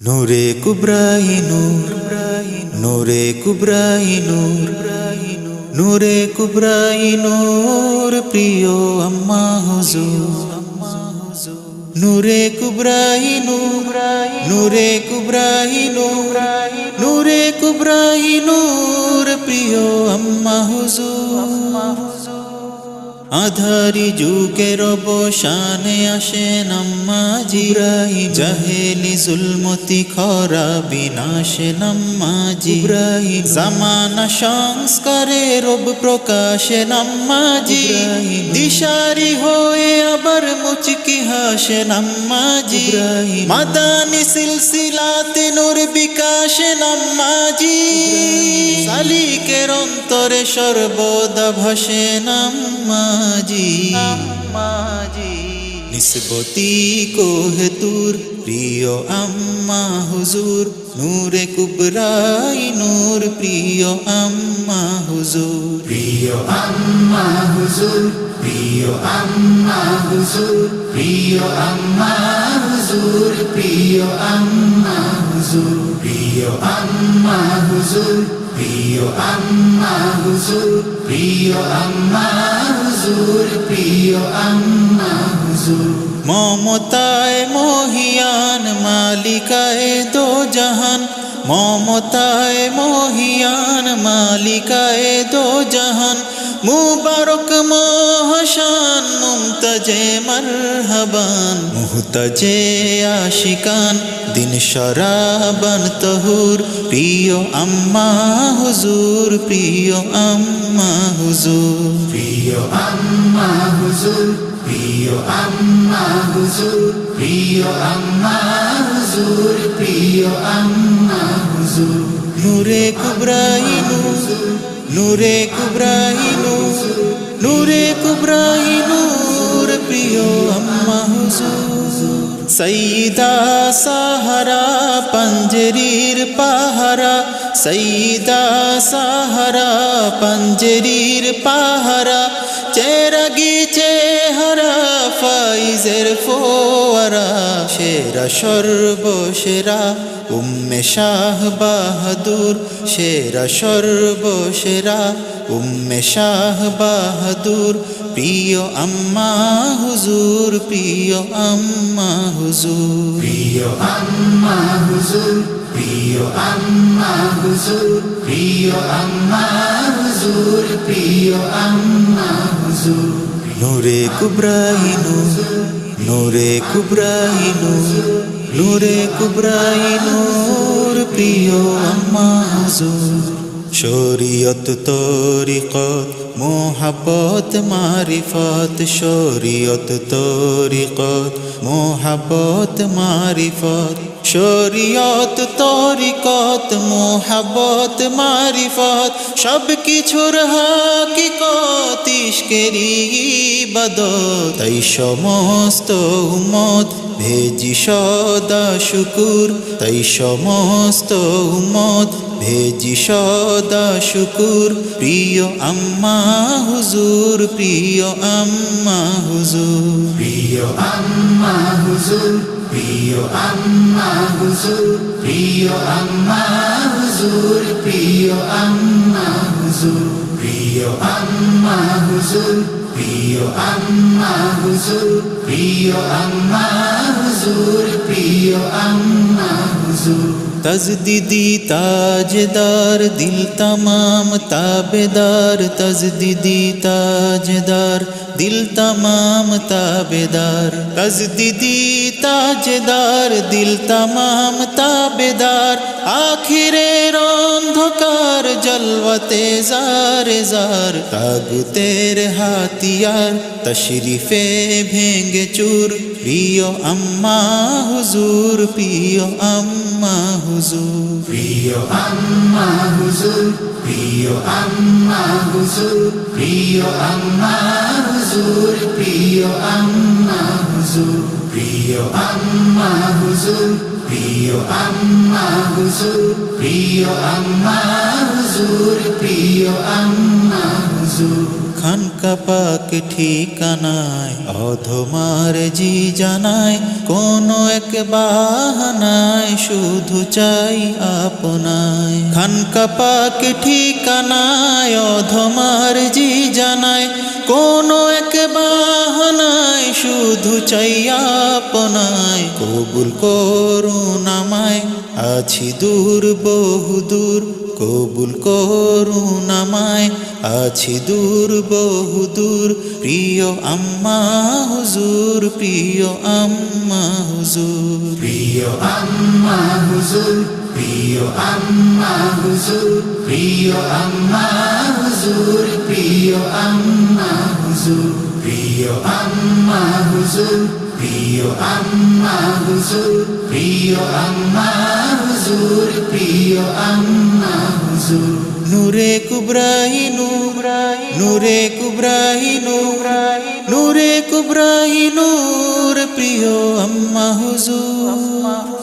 নূরে কুবরাই নূর, নূরে কুবরাই নূর, নূরে কুবরাই নূর, প্রিয় আম্মা হুজুর। নূরে কুবরাই নূর, নূরে কুবরাই নূর, নূরে কুবরাই নূর, প্রিয় আম্মা হুজুর। আধারি যুগের অবসানে আসেন আম্মাজি, জাহেলি জুলমতি খরা বিনাশেন আম্মাজি, জামানা সংস্কারে রব প্রকাশেন আম্মাজি, দিশারি হয়ে আবার মুচকি হাসেন আম্মাজি, মাদানি সিলসিলাতে নূর বিকাশেন আম্মাজি, সালিকের অন্তরে সর্বদা ভাসেন আম্মাজি। নিসবতি কোহে তুর, প্রিয় আম্মা হুজুর, নূরে কুবরাই নূর, প্রিয় আম্মা হুজুর। প্রিয় আম্মা হুজুর, প্রিয় আম্মা হুজুর, প্রিয় আম্মা হুজুর, প্রিয় আম্মা হুজুর, প্রিয় আম্মা হুজুর, প্রিয় আম্মা হুজুর, প্রিয় আম্মা হুজুর, প্রিয় আম্মা হুজুর। মমতায় মহিয়ান মালিকায়ে দো জাহান, মমতায় মহিয়ান মালিকায়ে দো জাহান, মুবারক মহাশান মুমতাজে মারহাবান, মুহতাজে আশিকান দিন শরাবান তহুর, প্রিয় আম্মা হুজুর, প্রিয় আম্মা হুজুর। প্রিয় আম্মা হুজুর, প্রিয় আম্মা হুজুর, প্রিয় আম্মা হুজুর, প্রিয় আম্মা হুজুর। নূরে কুবরাই নূর, নূরে কুবরাই নূর, নূরে কুবরাই নূর, প্রিয় আম্মা হুজুর। সঈদা সাহারা পঞ্জরির পাহারা, সঈদা সাহারা পঞ্জরির পাহারা, চেরাগি চেহারা ফাইজের ফোয়ারা, সেরা সর্বসেরা উম্মে শাহ বাহাদুর, সেরা সর্বসেরা উম্মে শাহ বাহাদুর, প্রিয় আম্মা হুজুর, প্রিয় আম্মা হুজুর। প্রিয় আম্মা হুজুর, প্রিয় আম্মা হুজুর, প্রিয় আম্মা হুজুর, প্রিয় আম্মা হুজুর। নূরে কুবরাই নূর, নূরে কুবরাই নূর, নূরে কুবরাই নূর, প্রিয় আম্মা হুজুর। শরীয়ত তরিকত মোহাব্বত মারিফত, শরীয়ত তরিকত মোহাব্বত মারিফত, শরীয়ত তরিকত মোহাব্বত মারিফত, সব কিছুর হাকিকত ইশকেরি ইবাদত, তাই সমস্ত উম্মত ভেজি সদা শুকুর, তাই সমস্ত উম্মত ভেজি সদা শুকুর, প্রিয় আম্মা হুজুর, প্রিয় আম্মা হুজুর। প্রিয় আম্মা হুজুর, প্রিয় আম্মা হুজুর, প্রিয় আম্মা হুজুর, প্রিয় আম্মা হুজুর। প্রিয় আম্মা হুজুর, প্রিয় আম্মা হুজুর, প্রিয় আম্মা হুজুর, প্রিয় আম্মা হুজুর। তজদিদি তাজদার দিল তমাম তাবেদার, তজদিদি তাজদার দিল তমাম তাবেদার, তজদিদি তাজদার দিল তমাম তাবেদার, আখিরের অন্ধকার জলওয়াতে জারে জার, তাগুতের হাতিয়ার তশরিফে ভেঙ্গে চুর, প্রিয় আম্মা হুজুর, প্রিয় আম্মা হুজুর। প্রিয় আম্মা হুজুর, প্রিয় আম্মা হুজুর, প্রিয় আম্মা হুজুর, প্রিয় আম্মা হুজুর। প্রিয় আম্মা হুজুর, প্রিয় আম্মা হুজুর, প্রিয় আম্মা হুজুর, প্রিয় আম্মা হুজুর। খানকা কাপাক ঠিকানায় অধমার জি জানায় কোনো এক বাহানায় শুধু চাই আপনায় খান কাপাক ঠিকানায় অধমার জি জানায় কোনো এক বাহানায় শুধু চাই আপনায় কবুল করুন আমায় আছি দূর বহুদূর কবুল করুন আমায় আছি দূর বহুদূর প্রিয় আম্মা হুজুর প্রিয় আম্মা হুজুর প্রিয় আম্মা হুজুর প্রিয় আম্মা হুজুর প্রিয় আম্মা হুজুর প্রিয় আম্মা হুজুর প্রিয় আম্মা হুজুর প্রিয় আম্মা হুজুর প্রিয় আম্মা হুজুর প্রিয় আম্মা হুজুর নূরে কুবরাহি নূরে কুবরাহি নূরে কুবরাহি নূর প্রিয় আম্মা হুজুর